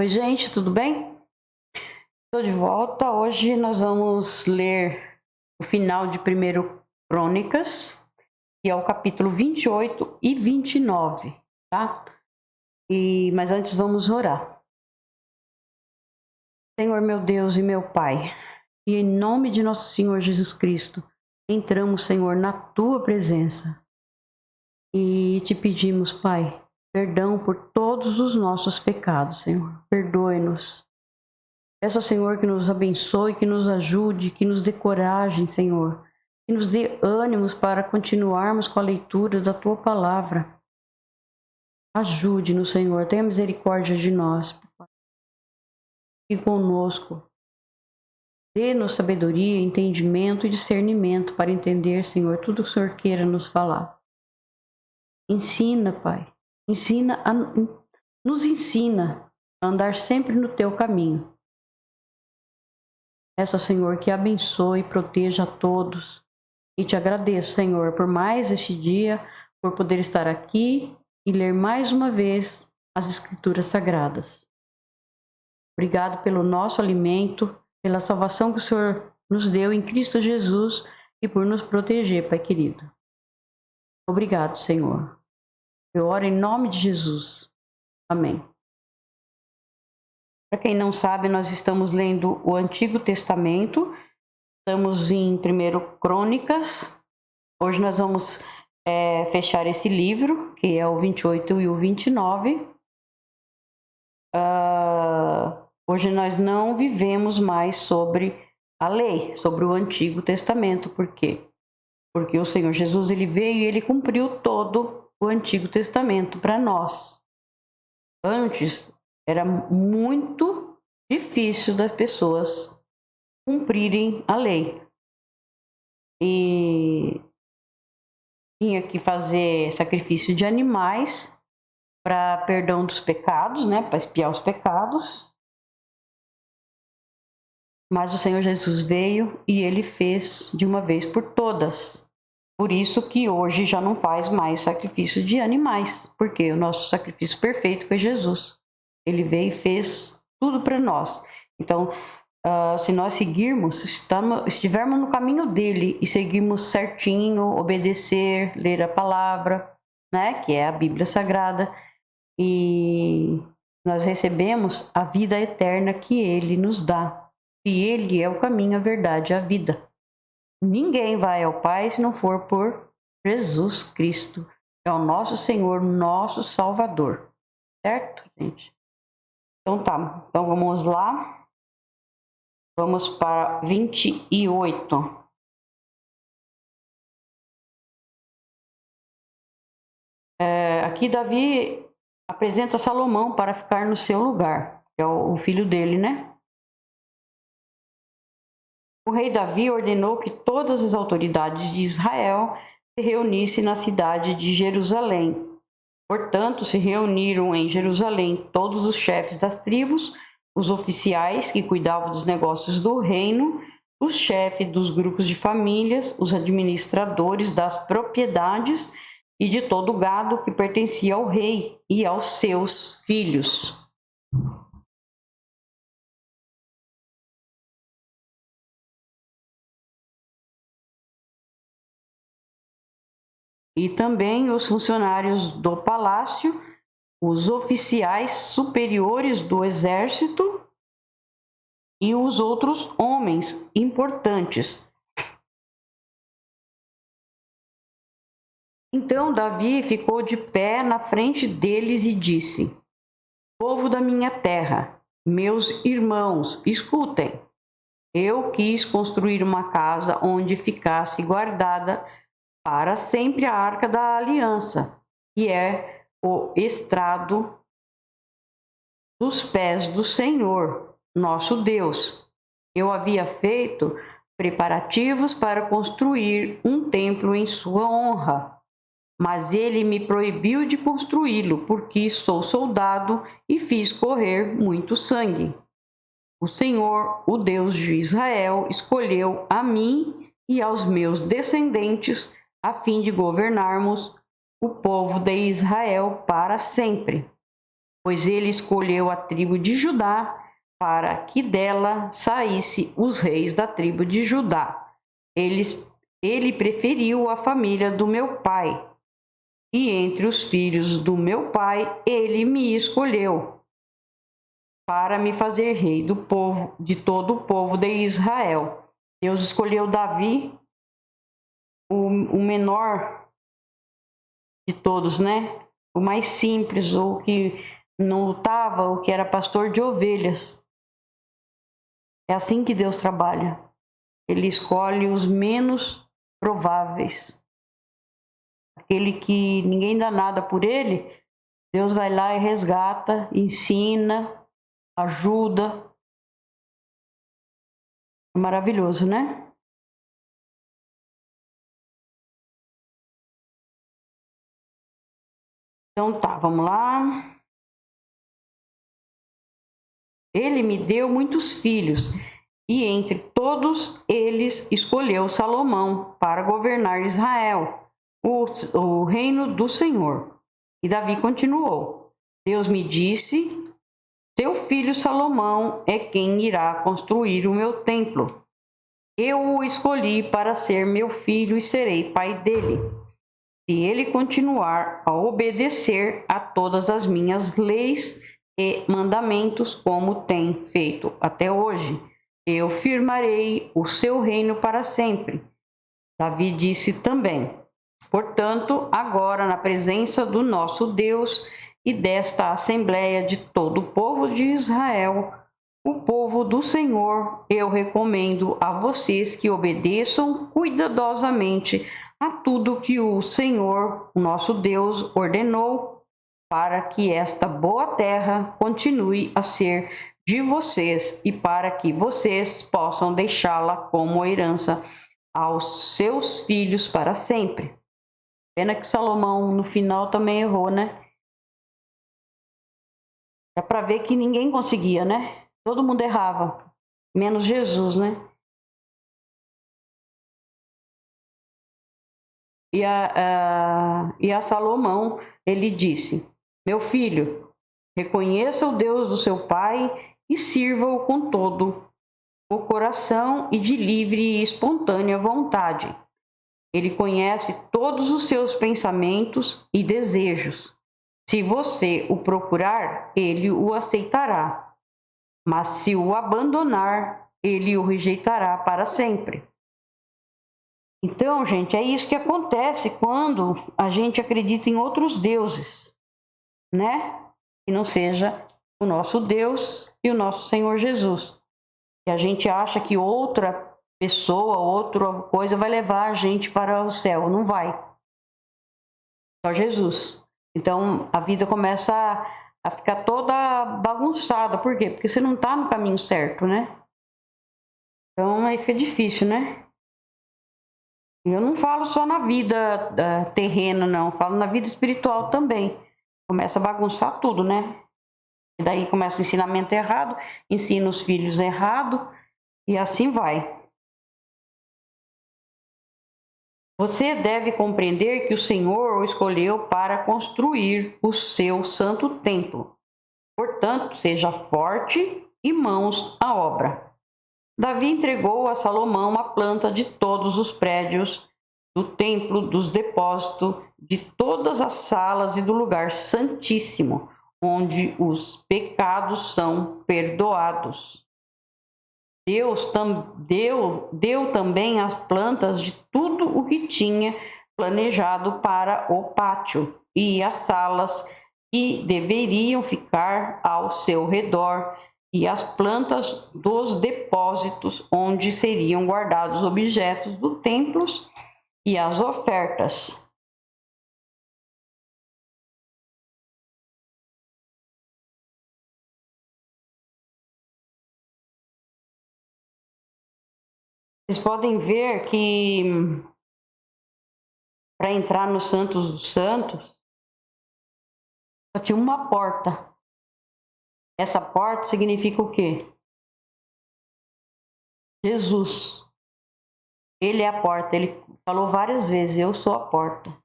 Oi, gente, tudo bem? Estou de volta. Hoje nós vamos ler o final de 1 Crônicas, que é o capítulo 28 e 29, tá? Mas antes vamos orar. Senhor meu Deus e meu Pai, e em nome de nosso Senhor Jesus Cristo, entramos, Senhor, na Tua presença e te pedimos, Pai, perdão por todos os nossos pecados, Senhor. Perdoe-nos. Peço ao Senhor que nos abençoe, que nos ajude, que nos dê coragem, Senhor. Que nos dê ânimos para continuarmos com a leitura da Tua palavra. Ajude-nos, Senhor. Tenha misericórdia de nós. Fique conosco. Dê-nos sabedoria, entendimento e discernimento para entender, Senhor, tudo o que o Senhor queira nos falar. Ensina, Pai. Nos ensina a andar sempre no Teu caminho. Peço ao Senhor que abençoe e proteja a todos. E te agradeço, Senhor, por mais este dia, por poder estar aqui e ler mais uma vez as Escrituras Sagradas. Obrigado pelo nosso alimento, pela salvação que o Senhor nos deu em Cristo Jesus e por nos proteger, Pai querido. Obrigado, Senhor. Eu oro em nome de Jesus. Amém. Para quem não sabe, nós estamos lendo o Antigo Testamento. Estamos em 1 Crônicas. Hoje nós vamos fechar esse livro, que é o 28 e o 29. Hoje nós não vivemos mais sobre a lei, sobre o Antigo Testamento. Por quê? Porque o Senhor Jesus ele veio e ele cumpriu todo o Antigo Testamento para nós. Antes era muito difícil das pessoas cumprirem a lei. E tinha que fazer sacrifício de animais para perdão dos pecados, né? Para expiar os pecados. Mas o Senhor Jesus veio e ele fez de uma vez por todas. Por isso que hoje já não faz mais sacrifício de animais, porque o nosso sacrifício perfeito foi Jesus. Ele veio e fez tudo para nós. Então, se nós seguirmos, estivermos no caminho dele e seguirmos certinho, obedecer, ler a palavra, né, que é a Bíblia Sagrada, e nós recebemos a vida eterna que ele nos dá. E ele é o caminho, a verdade e a vida. Ninguém vai ao Pai se não for por Jesus Cristo. É o nosso Senhor, nosso Salvador. Certo, gente? Então tá, então vamos lá. Vamos para 28. Aqui Davi apresenta Salomão para ficar no seu lugar, que é o filho dele, né? O rei Davi ordenou que todas as autoridades de Israel se reunissem na cidade de Jerusalém. Portanto, se reuniram em Jerusalém todos os chefes das tribos, os oficiais que cuidavam dos negócios do reino, os chefes dos grupos de famílias, os administradores das propriedades e de todo o gado que pertencia ao rei e aos seus filhos. E também os funcionários do palácio, os oficiais superiores do exército e os outros homens importantes. Então Davi ficou de pé na frente deles e disse: Povo da minha terra, meus irmãos, escutem. Eu quis construir uma casa onde ficasse guardada para sempre a Arca da Aliança, que é o estrado dos pés do Senhor, nosso Deus. Eu havia feito preparativos para construir um templo em sua honra, mas ele me proibiu de construí-lo, porque sou soldado e fiz correr muito sangue. O Senhor, o Deus de Israel, escolheu a mim e aos meus descendentes a fim de governarmos o povo de Israel para sempre. pois ele escolheu a tribo de Judá para que dela saísse os reis da tribo de Judá. Ele preferiu a família do meu pai, e entre os filhos do meu pai, ele me escolheu para me fazer rei do povo, de todo o povo de Israel. Deus escolheu Davi, o menor de todos, né? O mais simples, o que não lutava, o que era pastor de ovelhas. É assim que Deus trabalha. Ele escolhe os menos prováveis. Aquele que ninguém dá nada por ele, Deus vai lá e resgata, ensina, ajuda. É maravilhoso, né? Então tá, vamos lá. Ele me deu muitos filhos, e entre todos eles escolheu Salomão para governar Israel, o reino do Senhor. E Davi continuou: Deus me disse: seu filho Salomão é quem irá construir o meu templo. Eu o escolhi para ser meu filho e serei pai dele. Se ele continuar a obedecer a todas as minhas leis e mandamentos, como tem feito até hoje, eu firmarei o seu reino para sempre. Davi disse também: portanto, agora, na presença do nosso Deus e desta assembleia de todo o povo de Israel, o povo do Senhor, eu recomendo a vocês que obedeçam cuidadosamente a tudo que o Senhor, o nosso Deus, ordenou, para que esta boa terra continue a ser de vocês e para que vocês possam deixá-la como herança aos seus filhos para sempre. Pena que Salomão no final também errou, né? É para ver que ninguém conseguia, né? Todo mundo errava, menos Jesus, né? E a Salomão, ele disse: meu filho, reconheça o Deus do seu pai e sirva-o com todo o coração e de livre e espontânea vontade. Ele conhece todos os seus pensamentos e desejos. Se você o procurar, ele o aceitará. Mas se o abandonar, ele o rejeitará para sempre. Então, gente, é isso que acontece quando a gente acredita em outros deuses, né? Que não seja o nosso Deus e o nosso Senhor Jesus. E a gente acha que outra pessoa, outra coisa vai levar a gente para o céu. Não vai. Só Jesus. Então, a vida começa a ficar toda bagunçada. Por quê? Porque você não está no caminho certo, né? Então, aí fica difícil, né? Eu não falo só na vida terrena, não. Eu falo na vida espiritual também. Começa a bagunçar tudo, né? E daí começa o ensinamento errado, ensina os filhos errado e assim vai. Você deve compreender que o Senhor o escolheu para construir o seu santo templo. Portanto, seja forte e mãos à obra. Davi entregou a Salomão a planta de todos os prédios do templo, dos depósitos, de todas as salas e do lugar santíssimo, onde os pecados são perdoados. Deus deu também as plantas de tudo o que tinha planejado para o pátio e as salas que deveriam ficar ao seu redor e as plantas dos depósitos onde seriam guardados os objetos do templo e as ofertas. Vocês podem ver que para entrar no Santos dos Santos só tinha uma porta. Essa porta significa o quê? Jesus. Ele é a porta. Ele falou várias vezes: eu sou a porta.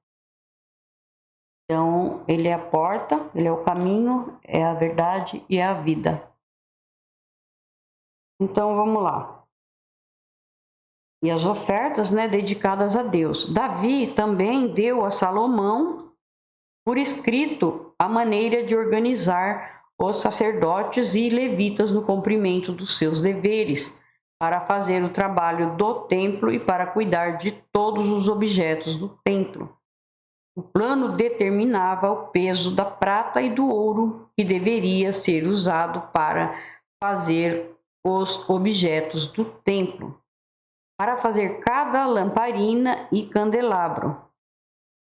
Então, ele é a porta, ele é o caminho, é a verdade e é a vida. Então, vamos lá. E as ofertas, dedicadas a Deus. Davi também deu a Salomão, por escrito, a maneira de organizar os sacerdotes e levitas no cumprimento dos seus deveres, para fazer o trabalho do templo e para cuidar de todos os objetos do templo. O plano determinava o peso da prata e do ouro que deveria ser usado para fazer os objetos do templo, para fazer cada lamparina e candelabro,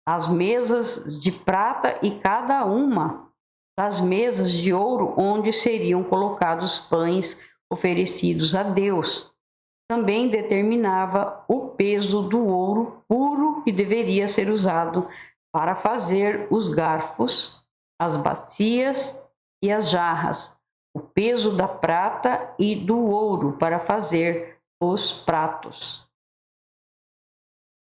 as mesas de prata e cada uma das mesas de ouro onde seriam colocados pães oferecidos a Deus. Também determinava o peso do ouro puro que deveria ser usado para fazer os garfos, as bacias e as jarras, o peso da prata e do ouro para fazer os pratos,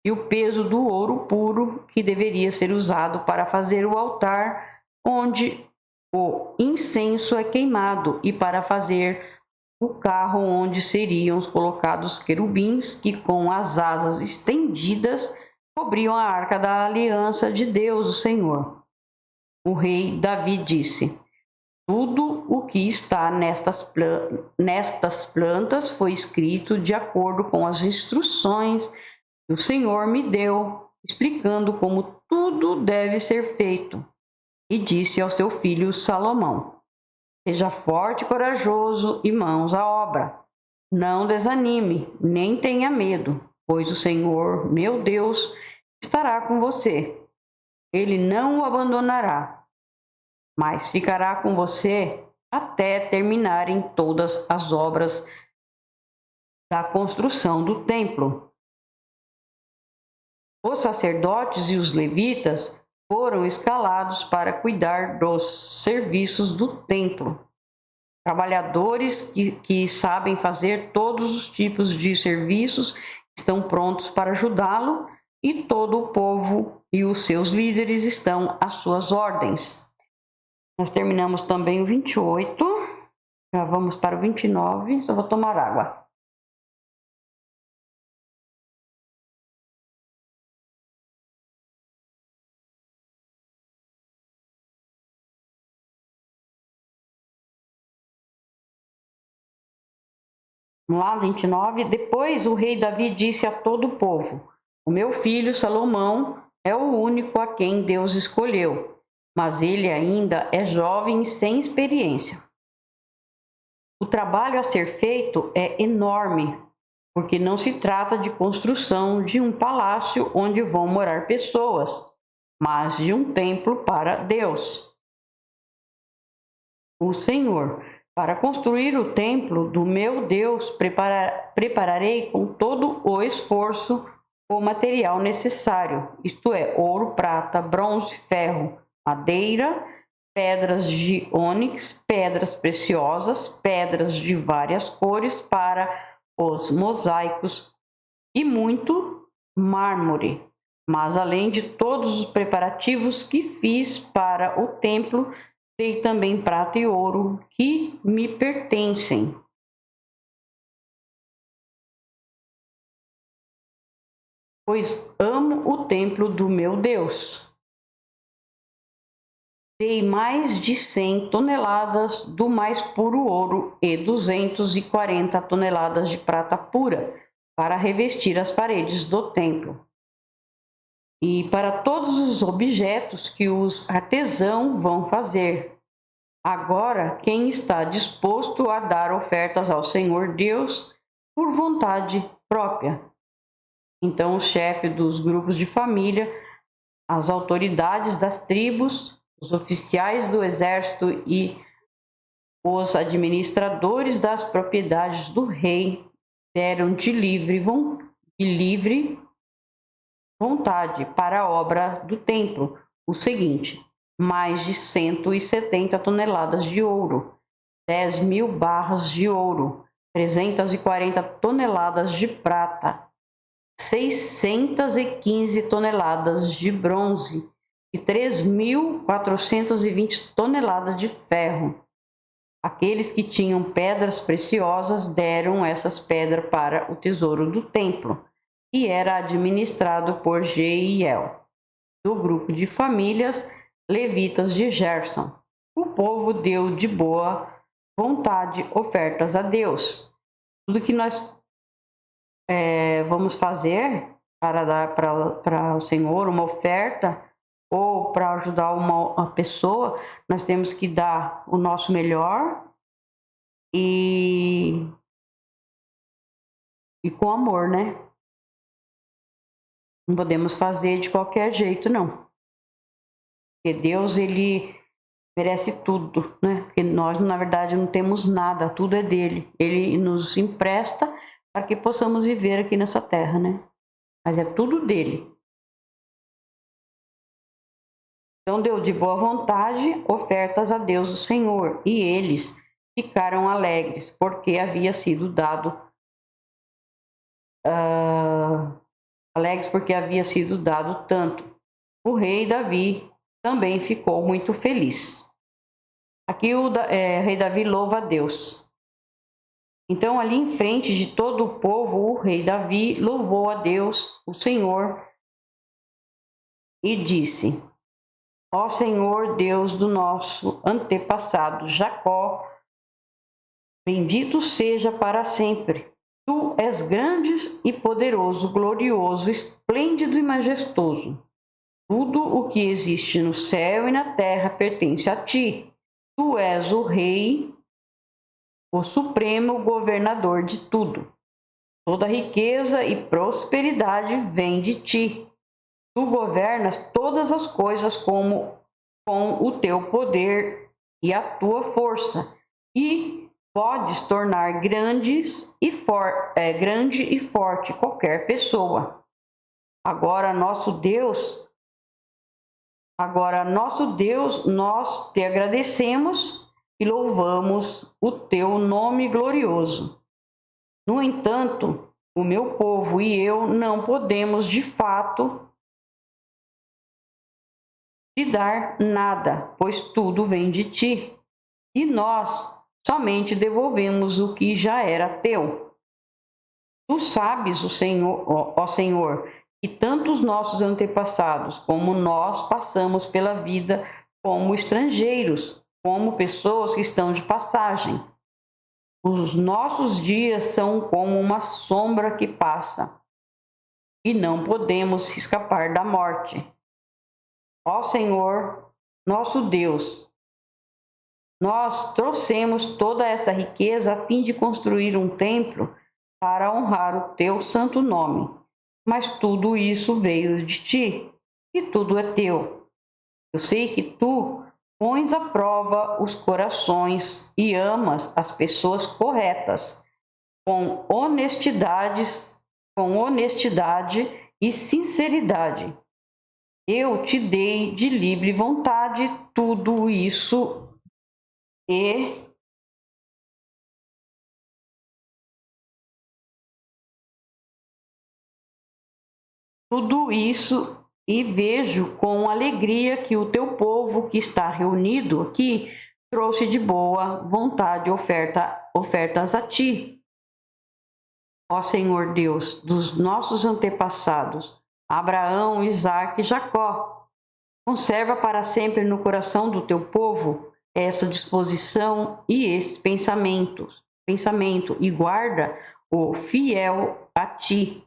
e o peso do ouro puro que deveria ser usado para fazer o altar onde o incenso é queimado e para fazer o carro onde seriam colocados querubins que com as asas estendidas cobriam a arca da aliança de Deus, o Senhor. O rei Davi disse: tudo o que está nestas plantas foi escrito de acordo com as instruções que o Senhor me deu, explicando como tudo deve ser feito. E disse ao seu filho Salomão: seja forte e corajoso e mãos à obra. Não desanime, nem tenha medo, pois o Senhor, meu Deus, estará com você. Ele não o abandonará, mas ficará com você até terminarem todas as obras da construção do templo. Os sacerdotes e os levitas foram escalados para cuidar dos serviços do templo. Trabalhadores que sabem fazer todos os tipos de serviços estão prontos para ajudá-lo, e todo o povo e os seus líderes estão às suas ordens. Nós terminamos também o 28, já vamos para o 29, só vou tomar água. Vamos lá, 29. Depois o rei Davi disse a todo o povo: o meu filho Salomão é o único a quem Deus escolheu, mas ele ainda é jovem e sem experiência. O trabalho a ser feito é enorme, porque não se trata de construção de um palácio onde vão morar pessoas, mas de um templo para Deus, o Senhor. Para construir o templo do meu Deus, prepararei com todo o esforço o material necessário, isto é, ouro, prata, bronze, ferro, madeira, pedras de ônix, pedras preciosas, pedras de várias cores para os mosaicos e muito mármore. Mas além de todos os preparativos que fiz para o templo, dei também prata e ouro que me pertencem. Pois amo o templo do meu Deus. Dei mais de 100 toneladas do mais puro ouro e 240 toneladas de prata pura para revestir as paredes do templo. E para todos os objetos que os artesãos vão fazer. Agora, quem está disposto a dar ofertas ao Senhor Deus por vontade própria? Então, o chefe dos grupos de família, as autoridades das tribos, os oficiais do exército e os administradores das propriedades do rei deram de livre vontade para a obra do templo o seguinte: mais de 170 toneladas de ouro, 10.000 barras de ouro, 340 toneladas de prata, 615 toneladas de bronze, e 3.420 toneladas de ferro. Aqueles que tinham pedras preciosas deram essas pedras para o tesouro do templo, e era administrado por Jeiel, do grupo de famílias levitas de Gerson. O povo deu de boa vontade ofertas a Deus. Tudo que nós vamos fazer para dar para o Senhor uma oferta ou para ajudar uma pessoa, nós temos que dar o nosso melhor e com amor, né? Não podemos fazer de qualquer jeito, não. Porque Deus, ele merece tudo, né? Porque nós, na verdade, não temos nada, tudo é dele. Ele nos empresta para que possamos viver aqui nessa terra, né? Mas é tudo dele. Então deu de boa vontade ofertas a Deus o Senhor, e eles ficaram alegres, porque havia sido dado tanto. O rei Davi também ficou muito feliz. Aqui o rei Davi louva a Deus. Então, ali em frente de todo o povo, o rei Davi louvou a Deus, o Senhor, e disse: Ó Senhor, Deus do nosso antepassado Jacó, bendito seja para sempre. Tu és grande e poderoso, glorioso, esplêndido e majestoso. Tudo o que existe no céu e na terra pertence a ti. Tu és o rei, o supremo governador de tudo. Toda riqueza e prosperidade vem de ti. Tu governas todas as coisas com o teu poder e a tua força, e podes tornar grande e forte qualquer pessoa. Agora, nosso Deus, nós te agradecemos e louvamos o teu nome glorioso. No entanto, o meu povo e eu não podemos de fato te dar nada, pois tudo vem de ti, e nós somente devolvemos o que já era teu. Tu sabes, ó Senhor, que tanto os nossos antepassados como nós passamos pela vida como estrangeiros, como pessoas que estão de passagem. Os nossos dias são como uma sombra que passa, e não podemos escapar da morte. Ó Senhor, nosso Deus, nós trouxemos toda essa riqueza a fim de construir um templo para honrar o teu santo nome. Mas tudo isso veio de ti, e tudo é teu. Eu sei que tu pões à prova os corações e amas as pessoas corretas, com honestidade e sinceridade. Eu te dei de livre vontade tudo isso e vejo com alegria que o teu povo que está reunido aqui trouxe de boa vontade ofertas a ti. Ó Senhor Deus dos nossos antepassados, Abraão, Isaque e Jacó, conserva para sempre no coração do teu povo essa disposição e esse pensamento, e guarda-o fiel a ti.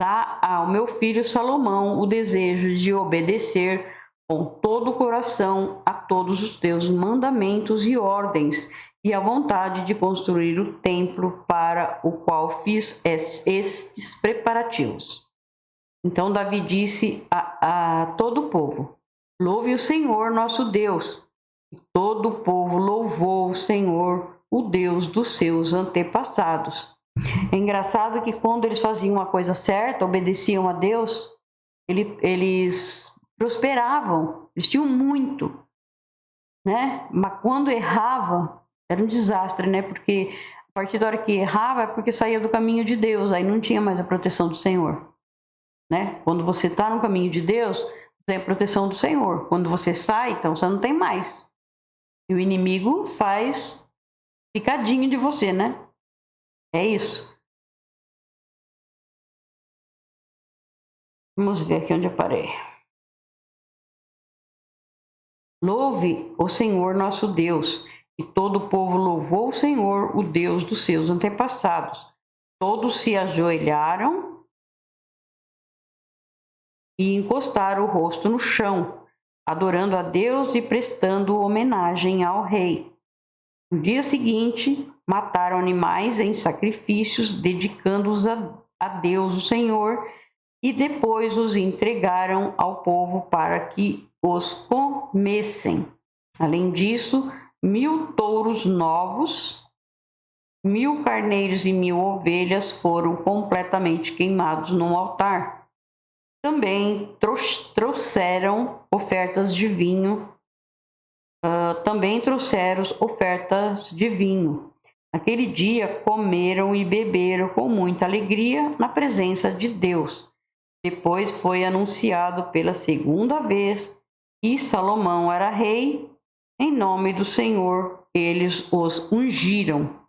Dá ao meu filho Salomão o desejo de obedecer com todo o coração a todos os teus mandamentos e ordens, e a vontade de construir o templo para o qual fiz estes preparativos. Então Davi disse a todo o povo: louve o Senhor nosso Deus. E todo o povo louvou o Senhor, o Deus dos seus antepassados. É engraçado que quando eles faziam a coisa certa, obedeciam a Deus, eles prosperavam, eles tinham muito, né? Mas quando errava, era um desastre, né? Porque a partir da hora que errava é porque saía do caminho de Deus, aí não tinha mais a proteção do Senhor, né? Quando você está no caminho de Deus, sem a proteção do Senhor. Quando você sai, então você não tem mais. E o inimigo faz picadinho de você, né? É isso. Vamos ver aqui onde eu parei. Louve o Senhor nosso Deus. E todo o povo louvou o Senhor, o Deus dos seus antepassados. Todos se ajoelharam e encostaram o rosto no chão, adorando a Deus e prestando homenagem ao rei. No dia seguinte, mataram animais em sacrifícios, dedicando-os a Deus, o Senhor, e depois os entregaram ao povo para que os comessem. Além disso, 1000 touros novos, 1000 carneiros e 1000 ovelhas foram completamente queimados no altar. Também trouxeram ofertas de vinho. Naquele dia comeram e beberam com muita alegria na presença de Deus. Depois foi anunciado pela segunda vez que Salomão era rei. Em nome do Senhor, eles os ungiram.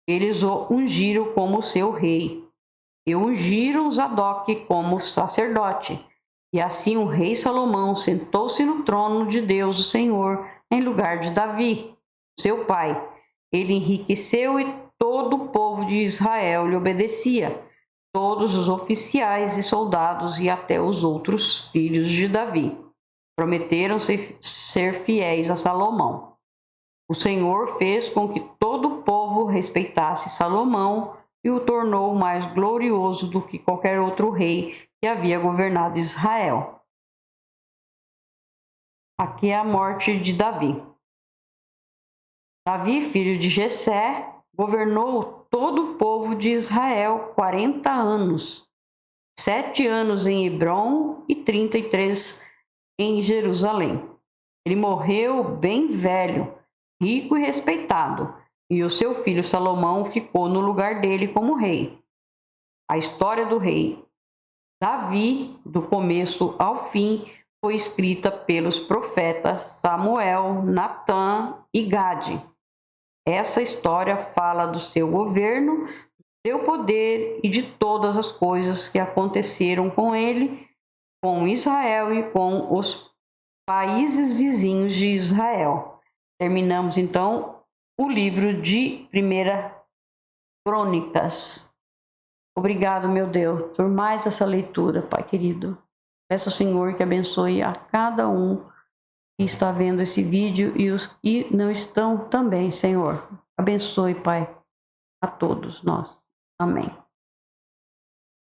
Eles o ungiram como seu rei e ungiram Zadok como sacerdote. E assim o rei Salomão sentou-se no trono de Deus, o Senhor, em lugar de Davi, seu pai. Ele enriqueceu e todo o povo de Israel lhe obedecia, todos os oficiais e soldados e até os outros filhos de Davi. Prometeram ser fiéis a Salomão. O Senhor fez com que todo o povo respeitasse Salomão e o tornou mais glorioso do que qualquer outro rei que havia governado Israel. Aqui é a morte de Davi. Davi, filho de Jessé, governou todo o povo de Israel 40 anos, 7 anos em Hebrom e 33 em Jerusalém. Ele morreu bem velho, rico e respeitado, e o seu filho Salomão ficou no lugar dele como rei. A história do rei Davi, do começo ao fim, foi escrita pelos profetas Samuel, Natã e Gade. Essa história fala do seu governo, do seu poder e de todas as coisas que aconteceram com ele, com Israel e com os países vizinhos de Israel. Terminamos então o livro de 1 Crônicas. Obrigado, meu Deus, por mais essa leitura, Pai querido. Peço ao Senhor que abençoe a cada um que está vendo esse vídeo e os que não estão também, Senhor. Abençoe, Pai, a todos nós. Amém.